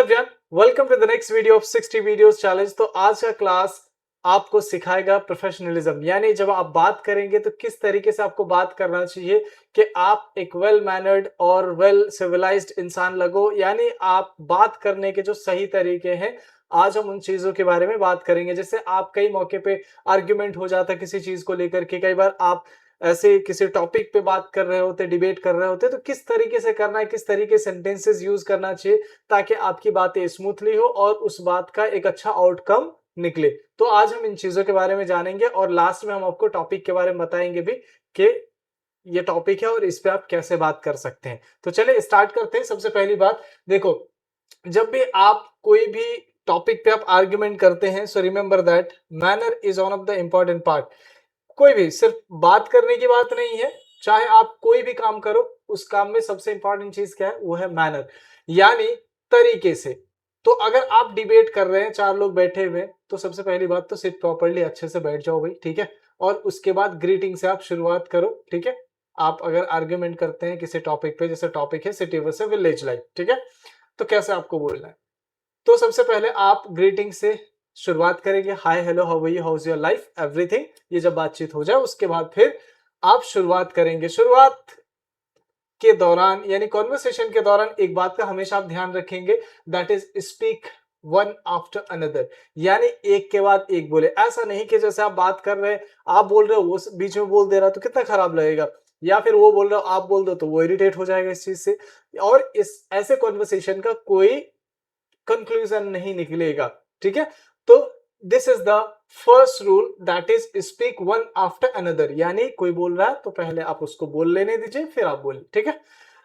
Everyone, welcome to the next video of 60 videos challenge. तो आज का क्लास आपको सिखाएगा प्रोफेशनलिज्म, यानी जब आप बात करेंगे तो किस तरीके से आपको बात करना चाहिए कि आप एक वेल मैनर्ड और वेल सिविलाइज्ड इंसान लगो, यानी आप बात करने के जो सही तरीके हैं। आज हम उन चीजों के बारे में बात करेंगे। जैसे आप कई मौके पे आर्ग्यूमेंट हो जाता है किसी चीज को लेकर के, कई बार आप ऐसे किसी टॉपिक पे बात कर रहे होते, डिबेट कर रहे होते, तो किस तरीके से करना है, किस तरीके से सेंटेंसेस यूज करना चाहिए ताकि आपकी बातें स्मूथली हो और उस बात का एक अच्छा आउटकम निकले। तो आज हम इन चीजों के बारे में जानेंगे और लास्ट में हम आपको टॉपिक के बारे में बताएंगे भी कि ये टॉपिक है और इस पे आप कैसे बात कर सकते हैं। तो चलिए स्टार्ट करते हैं। सबसे पहली बात देखो, जब भी आप कोई भी टॉपिक पे आप आर्ग्यूमेंट करते हैं, so remember that manner is one of the important part. कोई भी सिर्फ बात करने की बात नहीं है, चाहे आप कोई भी काम करो, उस काम में सबसे इंपॉर्टेंट चीज क्या है, वो है मैनर, यानी तरीके से। तो अगर आप डिबेट कर रहे हैं, चार लोग बैठे हुए, तो सबसे पहली बात तो सिट प्रॉपर्ली अच्छे से बैठ जाओ भाई, ठीक है। और उसके बाद ग्रीटिंग से आप शुरुआत करो, ठीक है। आप अगर आर्ग्यूमेंट करते हैं किसी टॉपिक पे, जैसे टॉपिक है सिटी वर्सेस विलेज लाइफ, ठीक है, तो कैसे आपको बोलना है। तो सबसे पहले आप ग्रीटिंग से शुरुआत करेंगे, hi hello how are you, how is your life, everything. ये जब बातचीत हो जाए उसके बाद फिर आप शुरुआत करेंगे। शुरुआत के दौरान यानी कॉन्वर्सेशन के दौरान एक बात का हमेशा आप ध्यान रखेंगे, that is speak one after another, यानी एक के बाद एक बोले। ऐसा नहीं कि जैसे आप बात कर रहे हैं, आप बोल रहे हो वो बीच में बोल दे रहा, तो कितना खराब लगेगा। या फिर वो बोल रहा हो आप बोल दो, तो वो इरिटेट हो जाएगा इस चीज से, और इस ऐसे कॉन्वर्सेशन का कोई कंक्लूजन नहीं निकलेगा, ठीक है। तो this is the first rule, that is speak one after another, यानी कोई बोल रहा है तो पहले आप उसको बोल लेने दीजिए, फिर आप बोलिए, ठीक है।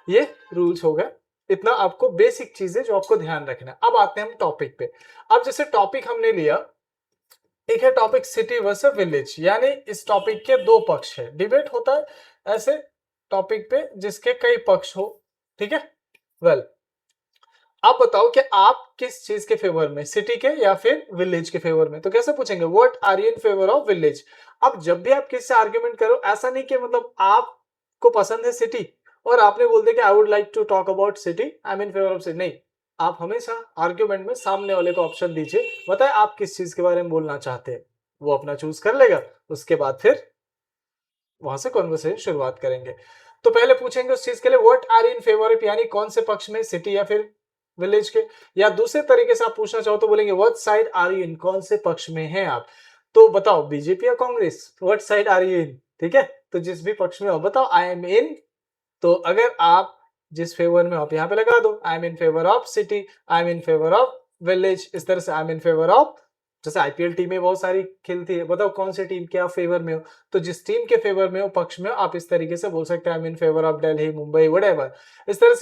ये रूल्स हो गए। इतना आपको बेसिक चीजें जो आपको ध्यान रखना है। अब आते हैं हम टॉपिक पे। अब जैसे टॉपिक हमने लिया, एक है टॉपिक सिटी वर्सेस विलेज, यानी इस टॉपिक के दो पक्ष है। डिबेट होता है ऐसे टॉपिक पे जिसके कई पक्ष हो, ठीक है। वेल, आप बताओ कि आप किस चीज के फेवर में, सिटी के या फिर विलेज के फेवर में। तो कैसे पूछेंगे, what are you in favour of village. अब जब भी आप किससे आर्ग्यूमेंट करो, ऐसा नहीं कि मतलब आपको पसंद है सिटी और आपने बोल दिया कि I would like to talk about city, I am in favour of city. नहीं, आप हमेशा आर्ग्यूमेंट में सामने वाले को ऑप्शन दीजिए, बताए आप किस चीज के बारे में बोलना चाहते हैं, वो अपना चूज कर लेगा। उसके बाद फिर वहां से कॉन्वर्सेशन शुरुआत करेंगे। तो पहले पूछेंगे उस चीज के लिए, what are in favour of, यानी कौन से पक्ष में, सिटी या फिर विलेज के। या दूसरे तरीके से आप पूछना चाहो तो बोलेंगे what side are you in, कौन से पक्ष में हैं आप। तो बताओ बीजेपी या Congress, what side are you in, ठीक है। तो जिस भी पक्ष में हो बताओ आई एम इन। तो अगर आप जिस फेवर में हो आप यहाँ पे लगा दो, आई am in favour of city, I am in favour of village. इस तरह से आई एम इन फेवर ऑफ, जैसे आईपीएल टीमें बहुत सारी खेलती है, बताओ कौन सी टीम के आप फेवर में हो। तो जिस टीम के फेवर में हो, पक्ष में हो, आप इस तरीके से बोल सकते हैं, आई am in favour of Delhi, Mumbai, whatever. इस तरह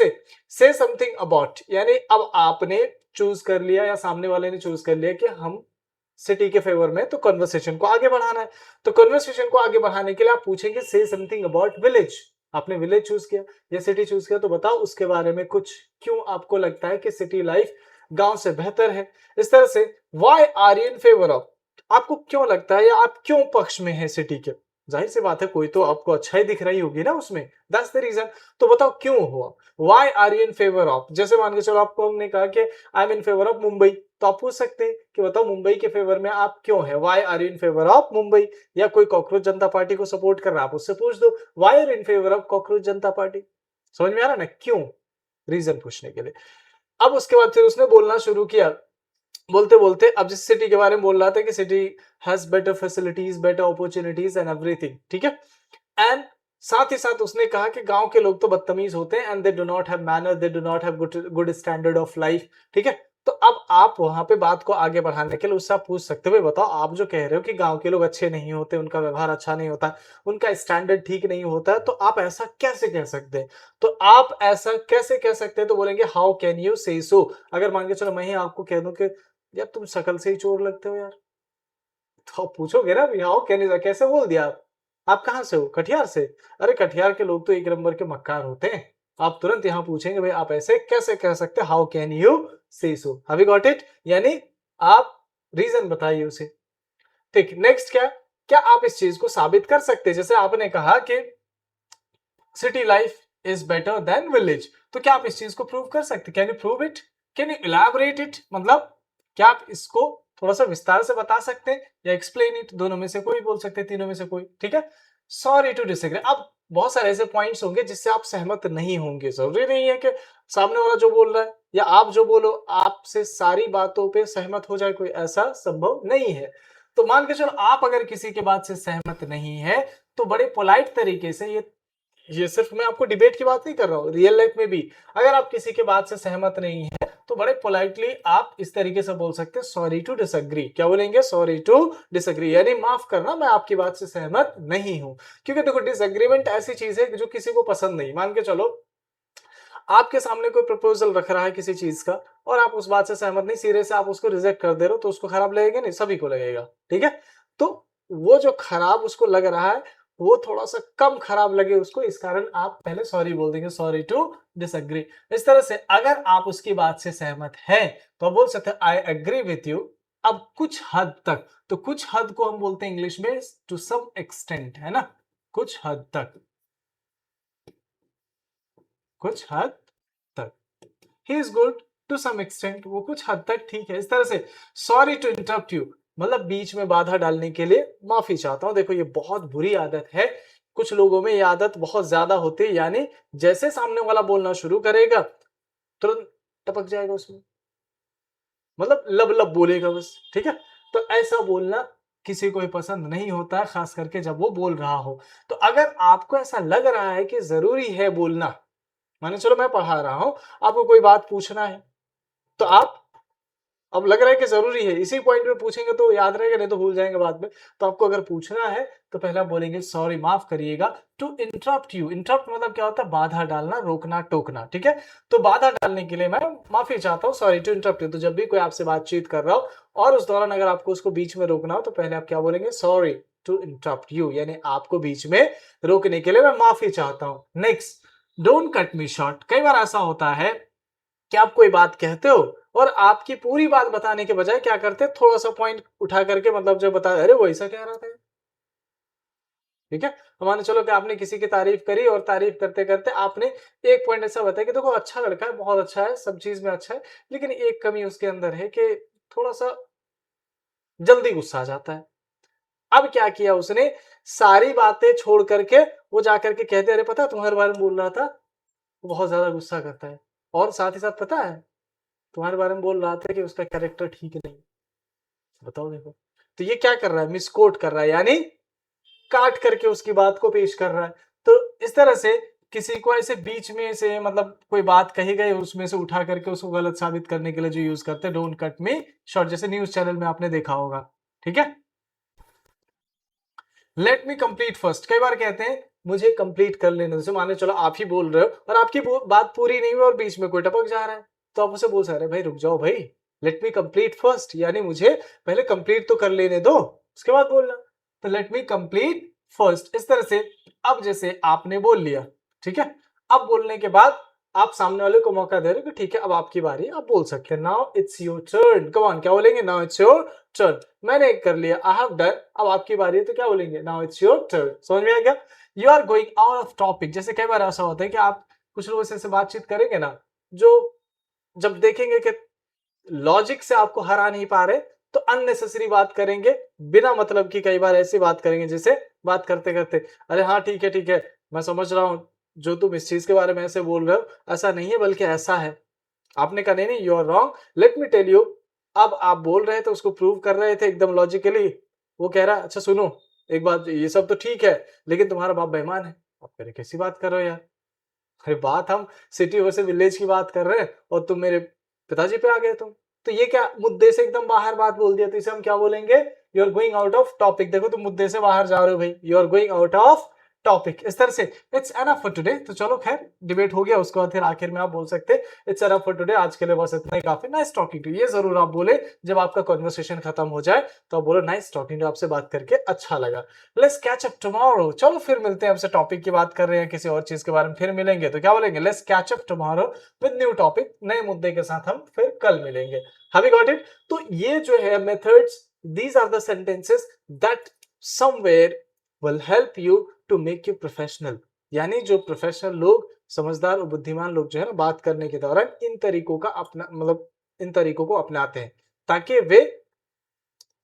से समथिंग अबाउट, यानी अब आपने चूज कर लिया या सामने वाले ने चूज कर लिया कि हम सिटी के फेवर में, तो कन्वर्सेशन को आगे बढ़ाना है। तो कन्वर्सेशन को आगे बढ़ाने के लिए आप पूछेंगे से समथिंग अबाउट विलेज। आपने विलेज चूज किया या सिटी चूज किया, तो बताओ उसके बारे में कुछ, क्यों आपको लगता है कि सिटी लाइफ गांव से बेहतर है। इस तरह से why are you in favour of, आपको क्यों लगता है या आप क्यों पक्ष में है सिटी के। जाहिर सी बात है कोई तो आपको अच्छा ही दिख रही होगी ना उसमें, दैट्स द रीजन। तो बताओ क्यों हुआ, why are you in favour of. जैसे मान के चलो आपको हमने कहा कि I am in favour of Mumbai, तो आप पूछ सकते हैं कि बताओ मुंबई के फेवर में आप क्यों है, why are you in favour of Mumbai. या कोई कॉकरोच जनता पार्टी को सपोर्ट कर रहा है, आप उससे पूछ दो why are in favour of cockroach Janata party. समझ में आ रहा ना, क्यों, रीजन पूछने के लिए। अब उसके बाद फिर उसने बोलना शुरू किया, बोलते बोलते अब जिस सिटी के बारे में बोल रहा था कि city has better facilities, better opportunities and everything, ठीक है। एंड साथ ही साथ उसने कहा कि गांव के लोग तो बदतमीज होते हैं, and they do not have manner, they do not have good standard of life, ठीक है। तो अब आप वहां पे बात को आगे बढ़ाने के लिए उससे आप पूछ सकते हो, बताओ आप जो कह रहे हो कि गांव के लोग अच्छे नहीं होते, उनका व्यवहार अच्छा नहीं होता, उनका स्टैंडर्ड ठीक नहीं होता है, तो आप ऐसा कैसे कह सकते हैं। तो आप ऐसा कैसे कह सकते हैं, तो बोलेंगे हाउ कैन यू से सो। अगर मान के चलो मैं ही आपको कह दूं कि यार तुम शक्ल से ही चोर लगते हो यार, तो आप पूछोगे ना भैया हाउ कैन यू, कैसे बोल दिया आप कहां से हो, कटिहार से। अरे कटिहार के लोग तो एक नंबर के मक्कार होते हैं। आप तुरंत यहां पूछेंगे भाई आप ऐसे कैसे कह सकते, हाउ कैन यू से सो, हैव यू गॉट इट, यानी आप रीजन बताइए उसे। ठीक, नेक्स्ट क्या, क्या आप इस चीज को साबित कर सकते हैं। जैसे आपने कहा कि city life is better than village, तो क्या आप इस चीज को प्रूव कर सकते, can you prove it, can you elaborate it, मतलब क्या आप इसको थोड़ा सा विस्तार से बता सकते हैं, या एक्सप्लेन इट, दोनों में से कोई बोल सकते हैं, तीनों में से कोई, ठीक है। सॉरी टू डिसएग्री, अब बहुत सारे ऐसे पॉइंट्स होंगे जिससे आप सहमत नहीं होंगे, जरूरी नहीं है कि सामने वाला जो बोल रहा है या आप जो बोलो आपसे सारी बातों पे सहमत हो जाए, कोई ऐसा संभव नहीं है। तो मान के चलो आप अगर किसी के बात से सहमत नहीं है तो बड़े पोलाइट तरीके से, ये सिर्फ मैं आपको डिबेट की बात नहीं कर रहा हूं, रियल लाइफ में भी अगर आप किसी के बात से सहमत नहीं है तो बड़े पोलाइटली आप इस तरीके से बोल सकते हैं, सॉरी टू डिसएग्री। क्या बोलेंगे? सॉरी टू डिसएग्री, यानी माफ करना, मैं आपकी बात से सहमत नहीं हूं। क्योंकि देखो डिसएग्रीमेंट ऐसी चीज है जो किसी को पसंद नहीं। मान के चलो आपके सामने कोई प्रपोजल रख रहा है किसी चीज का और आप उस बात से सहमत नहीं, सिरे से आप उसको रिजेक्ट कर दे रहे हो, तो उसको खराब लगेगा नहीं? सभी को लगेगा, ठीक है। तो वो जो खराब उसको लग रहा है वो थोड़ा सा कम खराब लगे उसको, इस कारण आप पहले सॉरी बोल देंगे, सॉरी टू डिसएग्री। इस तरह से अगर आप उसकी बात से सहमत हैं तो आप बोल सकते हैं आई एग्री विथ यू। अब कुछ हद तक, तो कुछ हद को हम बोलते हैं इंग्लिश में टू सम एक्सटेंट, है ना, कुछ हद तक, कुछ हद तक ही is good to some extent, वो कुछ हद तक ठीक है। इस तरह से सॉरी टू इंटरप्ट यू, मतलब बीच में बाधा डालने के लिए माफी चाहता हूं। देखो ये बहुत बुरी आदत है, कुछ लोगों में ये आदत बहुत ज्यादा होती है, यानी जैसे सामने वाला बोलना शुरू करेगा तुरंत टपक जाएगा उसमें, मतलब लब लब बोलेगा बस, ठीक है। तो ऐसा बोलना किसी को भी पसंद नहीं होता है, खास करके जब वो बोल रहा हो। तो अगर आपको ऐसा लग रहा है कि जरूरी है बोलना, माने चलो मैं पढ़ा रहा हूं, आपको कोई बात पूछना है तो आप, अब लग रहा है कि जरूरी है, इसी पॉइंट में पूछेंगे तो याद रहेगा, नहीं तो भूल जाएंगे बाद में। तो आपको अगर पूछना है तो पहले आप बोलेंगे सॉरी, माफ करिएगा, टू इंटरप्ट यू। इंटरप्ट मतलब क्या होता है? बाधा डालना, रोकना, टोकना, ठीक है। तो बाधा डालने के लिए मैं माफी चाहता हूँ, सॉरी टू इंटरप्ट यू। तो जब भी कोई आपसे बातचीत कर रहा हो और उस दौरान अगर आपको उसको बीच में रोकना हो तो पहले आप क्या बोलेंगे? सॉरी टू इंटरप्ट यू, यानी आपको बीच में रोकने के लिए मैं माफी चाहता हूँ। Next, don't cut me short. कई बार ऐसा होता है कि आप कोई बात कहते हो और आपकी पूरी बात बताने के बजाय क्या करते हैं, थोड़ा सा पॉइंट उठा करके, मतलब जो बता, अरे वो ऐसा कह रहा था, ठीक है। मान चलो कि आपने किसी की तारीफ करी और तारीफ करते करते आपने एक पॉइंट ऐसा बताया कि देखो अच्छा लड़का है, बहुत अच्छा है, सब चीज में अच्छा है, लेकिन एक कमी उसके अंदर है कि थोड़ा सा जल्दी गुस्सा आ जाता है। अब क्या किया उसने, सारी बातें छोड़ करके वो जाकर के कहते, अरे पता है तुम्हारे बारे में बोल रहा था, वो बहुत ज्यादा गुस्सा करता है, और साथ ही साथ पता है तुम्हारे बारे में बोल रहा था कि उसका कैरेक्टर ठीक नहीं। बताओ देखो, तो ये क्या कर रहा है? मिसकोट कर रहा है, यानी काट करके उसकी बात को पेश कर रहा है। तो इस तरह से किसी को ऐसे बीच में से, मतलब कोई बात कही गई उसमें से उठा करके उसको गलत साबित करने के लिए जो यूज करते हैं, डोंट कट मी शॉर्ट, जैसे न्यूज चैनल में आपने देखा होगा, ठीक है। लेट मी कंप्लीट फर्स्ट, कई बार कहते हैं मुझे कंप्लीट कर लेने दो। जैसे माने चलो आप ही बोल रहे हो और आपकी बात पूरी नहीं हुई और बीच में कोई टपक जा रहा है, तो आप उसे बोल सकते हैं, भाई रुक जाओ भाई, लेट मी कंप्लीट फर्स्ट, यानी मुझे पहले कंप्लीट तो कर लेने दो उसके बाद बोलना। तो लेट मी कंप्लीट फर्स्ट, इस तरह से। अब जैसे आपने बोल लिया, ठीक है, अब बोलने के बाद आप सामने वाले को मौका दे रहे हो कि ठीक है अब आपकी बारी, आप बोल सकते हैं, now it's your turn, come on, क्या बोलेंगे? Now it's your turn. मैंने कर लिया, आई हैव डन, अब आपकी बारी है, तो क्या बोलेंगे? Now it's your turn. समझ में आ गया? You are going out of topic. जैसे कई बार ऐसा होता है कि आप कुछ लोगों से बातचीत करेंगे ना, जो जब देखेंगे कि लॉजिक से आपको हरा नहीं पा रहे तो अननेसेसरी बात करेंगे, बिना मतलब की कई बार ऐसी बात करेंगे जैसे बात करते करते, अरे हाँ ठीक है मैं समझ रहा हूँ जो तुम इस चीज के बारे में ऐसे बोल रहे हो, ऐसा नहीं है बल्कि ऐसा है। आपने कहा नहीं नहीं you are wrong, let me tell you. अब आप बोल रहे थे, उसको प्रूव कर रहे थे एकदम लॉजिकली, वो कह रहा अच्छा सुनो, एक बात, ये सब तो ठीक है लेकिन तुम्हारा बाप बेईमान है। आप कह रहे कैसी बात कर रहे हो यार, अरे बात हम सिटी वर्सेस विलेज की बात कर रहे हैं और तुम मेरे पिताजी पे आ गए तुम। तो ये क्या, मुद्दे से एकदम बाहर बात बोल दिया, तो इसे हम क्या बोलेंगे? You are going out of topic. देखो तुम मुद्दे से बाहर जा रहे हो भाई, you are going out of topic. इस तरह से इट्स एनफ फॉर टुडे। तो चलो खैर डिबेट हो गया, उसके बाद फिर आखिर में आप बोल सकते हैं इट्स एनफ फॉर टुडे, आज के लिए बस इतना ही काफी। नाइस टॉकिंग टू, ये जरूर आप बोले जब आपका कन्वर्सेशन खत्म हो जाए, तो आप बोलो नाइस टॉकिंग टू, आपसे बात करके अच्छा लगा, लेट्स कैच अप टुमारो। चलो फिर मिलते हैं, आपसे टॉपिक की बात कर रहे हैं, किसी और चीज के बारे में फिर मिलेंगे, तो क्या बोलेंगे? Let's catch up tomorrow with new topic, नए मुद्दे के साथ हम फिर कल मिलेंगे। Have you got it? तो ये जो है methods, these are the sentences that somewhere will help you to make you professional. यानी जो प्रोफेशनल लोग, समझदार और बुद्धिमान लोग जो है ना बात करने के दौरान इन तरीकों का अपना मतलब इन तरीकों को अपनाते हैं ताकि वे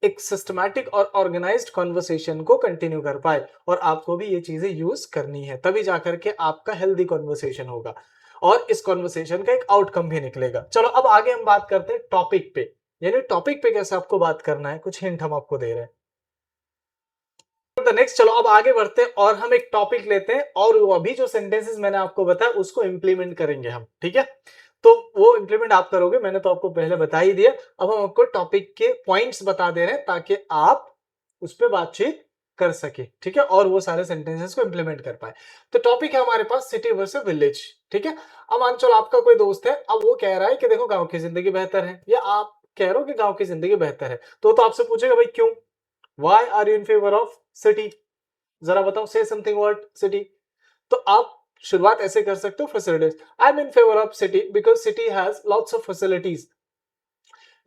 एक सिस्टमैटिक और ऑर्गेनाइज्ड कन्वर्सेशन को कंटिन्यू कर पाए। और आपको भी ये चीजें यूज करनी है, तभी जाकर के आपका हेल्दी कन्वर्सेशन होगा और इस कन्वर्सेशन का एक आउटकम भी निकलेगा। चलो अब आगे हम बात करते हैं टॉपिक पे, यानी टॉपिक पे कैसे आपको बात करना है, कुछ हिंट हम आपको दे रहे हैं। नेक्स्ट चलो अब आगे बढ़ते हैं और हम एक टॉपिक लेते हैं और वो अभी जो सेंटेंसेस मैंने आपको बताया उसको इंप्लीमेंट करेंगे हम, ठीक है। तो वो इंप्लीमेंट आप करोगे, मैंने तो आपको पहले बता ही दिया। अब हम आपको टॉपिक के पॉइंट्स बता दे रहे हैं ताकि आप उस पर बातचीत कर सके, ठीक है, और वो सारे सेंटेंसेस को इंप्लीमेंट कर पाए। तो टॉपिक है हमारे पास सिटी वर्सेस विलेज, ठीक है। अब मान चलो आपका कोई दोस्त है, अब वो कह रहा है कि देखो गांव की जिंदगी बेहतर है, या आप कह रहे हो कि गांव की जिंदगी बेहतर है, तो आपसे पूछेगा भाई क्यों, why are you in favour of city, जरा बताओ, से समथिंग वर्ड सिटी। तो आप शुरुआत ऐसे कर सकते हो, facilities, I am in favour of city because city has lots of facilities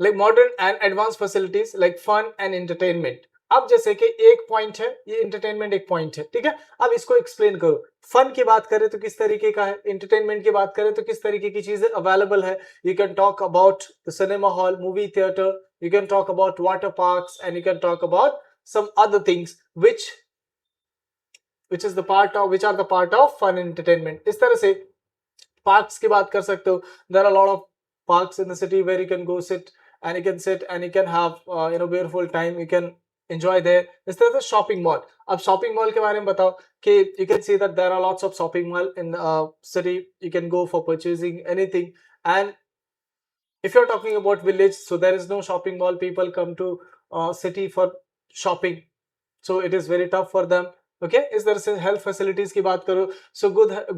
like modern and advance facilities like fun and entertainment. अब जैसे कि एक पॉइंट है, ये एंटरटेनमेंट एक पॉइंट है, ठीक है। अब इसको एक्सप्लेन करो। फन की बात करें तो किस तरीके का है, एंटरटेनमेंट की बात करें तो किस तरीके की चीजें अवेलेबल है। You can talk about the cinema hall, movie theatre, you can talk about water parks, and you can talk about some other things which is the part of which are the part of fun entertainment। इस तरह से parks की बात कर सकते हो। there are a lot of parks in the city where you can go sit and you can have beautiful time, you can enjoy there। इस तरह से शॉपिंग मॉल, अब शॉपिंग मॉल के बारे में बताओ कि you can see that there are lots of shopping mall in city, you can go for purchasing anything। and if you're talking about village, so there is no shopping mall, people come to city for shopping, so it is very tough for them। okay, is there से health facilities की बात करो, so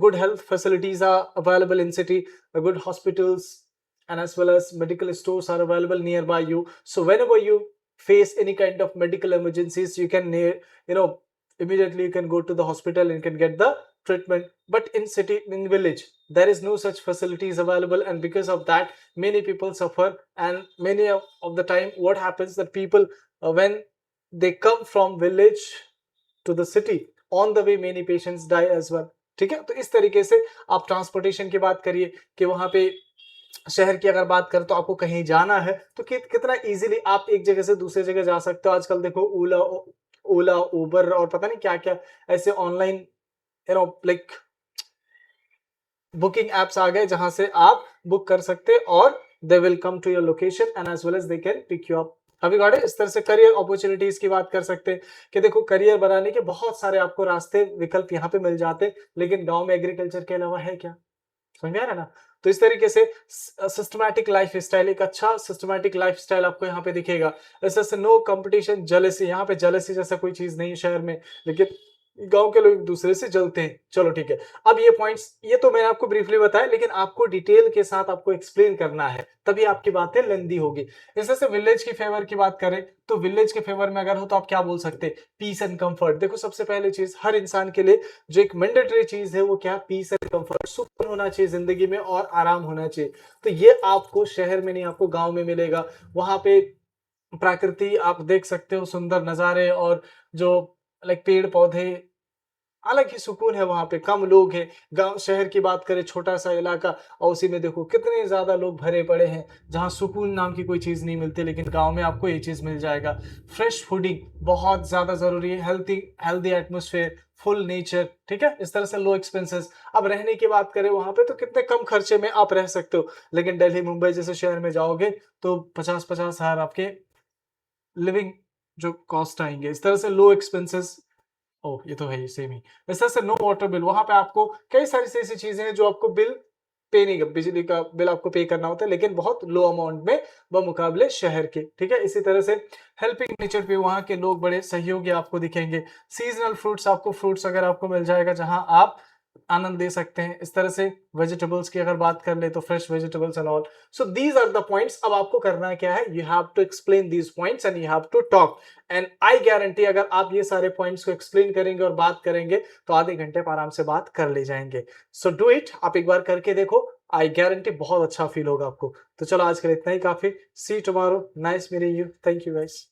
good health facilities are available in city, good hospitals and as well as medical stores are available nearby you, so whenever you face any kind of medical emergencies, you can immediately you can go to the hospital and you can get the treatment। but in city, in village, there is no such facilities available, and because of that many people suffer। and many of the time what happens that people when they come from village to the city, on the way many patients die as well। ठीक है, तो इस तरीके से आप transportation की बात करिए कि वहां पे शहर की अगर बात करें तो आपको कहीं जाना है तो कितना इजीली आप एक जगह से दूसरी जगह जा सकते हो। आजकल देखो ओला ओला उबर और पता नहीं क्या क्या ऐसे ऑनलाइन लाइक बुकिंग एप्स आ गए जहां से आप बुक कर सकते हैं और they will come to your location and as well as they can pick you up. अभी गॉट इट। इस तरह से करियर अपॉर्चुनिटीज की बात कर सकते हैं कि देखो करियर बनाने के बहुत सारे आपको रास्ते विकल्प यहाँ पे मिल जाते हैं, लेकिन गांव में एग्रीकल्चर के अलावा है क्या, समझ में आ रहा है ना। तो इस तरीके से सिस्टमैटिक लाइफ स्टाइल, एक अच्छा सिस्टमैटिक लाइफ स्टाइल आपको यहाँ पे दिखेगा। ऐसे नो कंपटीशन जेलेसी, यहाँ पे जेलेसी जैसा कोई चीज नहीं है शहर में, लेकिन गांव के लोग एक दूसरे से जलते हैं। चलो ठीक है, अब ये पॉइंट्स ये तो मैंने आपको ब्रीफली बताया, लेकिन आपको डिटेल के साथ आपको एक्सप्लेन करना है, तभी आपकी बातें लेंदी होगी। जैसे विलेज की फेवर की बात करें तो विलेज के फेवर में अगर हो तो आप क्या बोल सकते हैं, पीस एंड कंफर्ट। देखो सबसे पहली चीज हर इंसान के लिए जो एक मैंडेटरी चीज है वो क्या, पीस एंड कंफर्ट, सुकून होना चाहिए जिंदगी में और आराम होना चाहिए। तो ये आपको शहर में नहीं, आपको गांव में मिलेगा। वहां पे प्रकृति आप देख सकते हो, सुंदर नजारे और जो लाइक पेड़ पौधे, अलग ही सुकून है वहां पे। कम लोग हैं, गांव शहर की बात करें छोटा सा इलाका और उसी में देखो कितने ज्यादा लोग भरे पड़े हैं, जहां सुकून नाम की कोई चीज नहीं मिलती, लेकिन गांव में आपको ये चीज मिल जाएगा। फ्रेश फूडिंग बहुत ज्यादा जरूरी है, healthy healthy atmosphere, full nature, ठीक है। इस तरह से लो एक्सपेंसेस। अब रहने की बात करें वहां पे तो कितने कम खर्चे में आप रह सकते हो, लेकिन दिल्ली मुंबई जैसे शहर में जाओगे तो 50-50 हजार आपके लिविंग जो कॉस्ट आएंगे। इस तरह से लो एक्सपेंसेस, ओह ये तो है ही सेम ही। इस तरह से नो वाटर बिल, वहां पे आपको कई सारी ऐसी चीजें हैं जो आपको बिल पे नहीं, बिजली का बिल आपको पे करना होता है, लेकिन बहुत लो अमाउंट में बमुकाबले शहर के, ठीक है। इसी तरह से हेल्पिंग नेचर पे वहां के लोग बड़े सहयोगी आपको दिखेंगे। सीजनल फ्रूट्स, आपको फ्रूट्स अगर आपको मिल जाएगा जहां आप आनंद दे सकते हैं। इस तरह से वेजिटेबल्स की अगर बात कर ले तो fresh vegetables and all. So these are the points. अब आपको करना क्या है, you have to explain these points and you have to talk. And I guarantee अगर आप ये सारे पॉइंट्स को एक्सप्लेन करेंगे और बात करेंगे तो आधे घंटे पर आराम से बात कर ले जाएंगे। सो डू इट, आप एक बार करके देखो, आई गारंटी बहुत अच्छा फील होगा आपको। तो चलो आज के लिए इतना ही काफी। See tomorrow, nice meeting you, thank you guys.